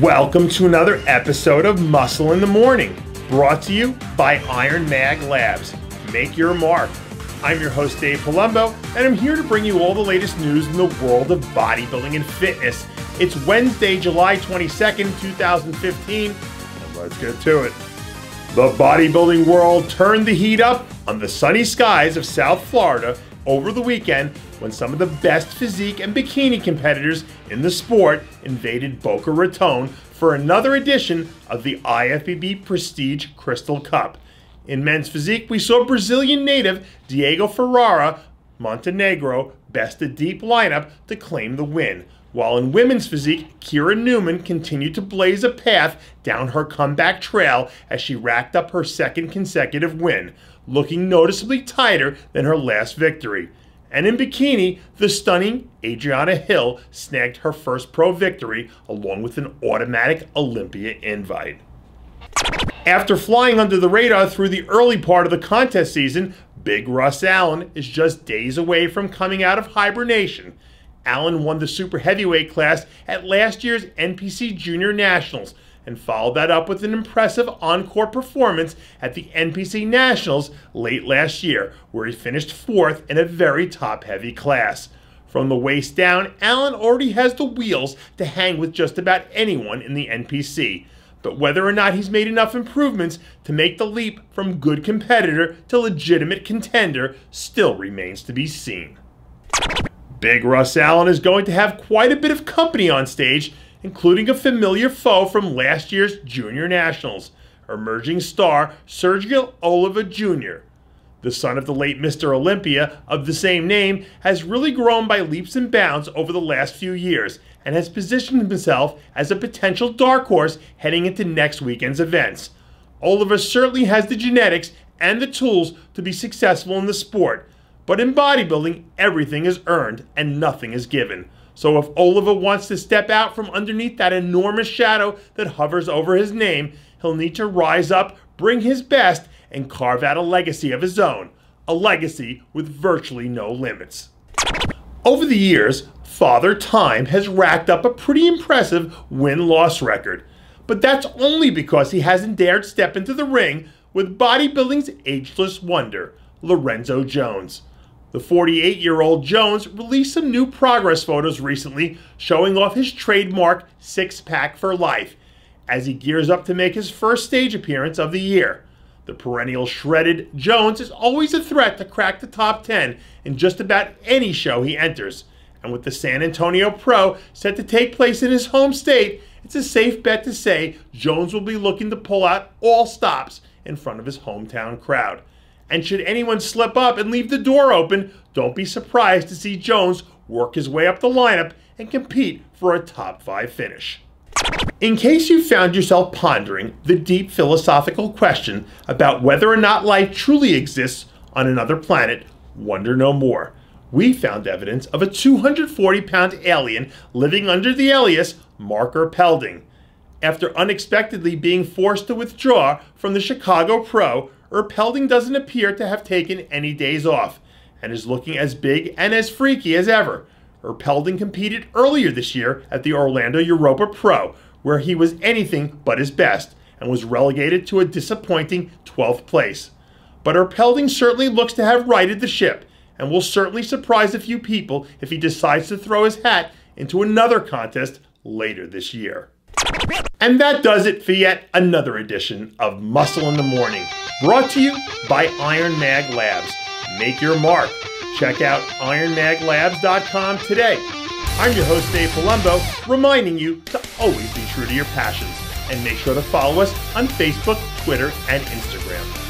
Welcome to another episode of Muscle in the Morning, brought to you by Iron Mag Labs. Make your mark. I'm your host, Dave Palumbo, and I'm here to bring you all the latest news in the world of bodybuilding and fitness. It's Wednesday, July 22nd, 2015, and let's get to it. The bodybuilding world turned the heat up on the sunny skies of South Florida over the weekend when some of the best physique and bikini competitors in the sport invaded Boca Raton for another edition of the IFBB Prestige Crystal Cup. In men's physique, we saw Brazilian native Diego Ferreira Montenegro best a deep lineup to claim the win, while in women's physique, Kira Newman continued to blaze a path down her comeback trail as she racked up her second consecutive win, looking noticeably tighter than her last victory. And in bikini, the stunning Adriana Hill snagged her first pro victory along with an automatic Olympia invite. After flying under the radar through the early part of the contest season, Big Russ Allen is just days away from coming out of hibernation. Allen won the super heavyweight class at last year's NPC Junior Nationals and followed that up with an impressive encore performance at the NPC Nationals late last year, where he finished fourth in a very top-heavy class. From the waist down, Allen already has the wheels to hang with just about anyone in the NPC. But whether or not he's made enough improvements to make the leap from good competitor to legitimate contender still remains to be seen. Big Russ Allen is going to have quite a bit of company on stage, including a familiar foe from last year's Junior Nationals, emerging star Sergio Oliva Jr. The son of the late Mr. Olympia of the same name has really grown by leaps and bounds over the last few years and has positioned himself as a potential dark horse heading into next weekend's events. Oliva certainly has the genetics and the tools to be successful in the sport, but in bodybuilding, everything is earned and nothing is given. So if Oliva wants to step out from underneath that enormous shadow that hovers over his name, he'll need to rise up, bring his best, and carve out a legacy of his own. A legacy with virtually no limits. Over the years, Father Time has racked up a pretty impressive win-loss record. But that's only because he hasn't dared step into the ring with bodybuilding's ageless wonder, Lorenzo Jones. The 48-year-old Jones released some new progress photos recently showing off his trademark six-pack for life as he gears up to make his first stage appearance of the year. The perennial shredded Jones is always a threat to crack the top 10 in just about any show he enters. And with the San Antonio Pro set to take place in his home state, it's a safe bet to say Jones will be looking to pull out all stops in front of his hometown crowd. And should anyone slip up and leave the door open, don't be surprised to see Jones work his way up the lineup and compete for a top 5 finish. In case you found yourself pondering the deep philosophical question about whether or not life truly exists on another planet, wonder no more. We found evidence of a 240-pound alien living under the alias Mark Erpelding. After unexpectedly being forced to withdraw from the Chicago Pro, Erpelding doesn't appear to have taken any days off and is looking as big and as freaky as ever. Erpelding competed earlier this year at the Orlando Europa Pro, where he was anything but his best and was relegated to a disappointing 12th place. But Erpelding certainly looks to have righted the ship and will certainly surprise a few people if he decides to throw his hat into another contest later this year. And that does it for yet another edition of Muscle in the Morning, brought to you by Iron Mag Labs. Make your mark. Check out ironmaglabs.com today. I'm your host, Dave Palumbo, reminding you to always be true to your passions. And make sure to follow us on Facebook, Twitter, and Instagram.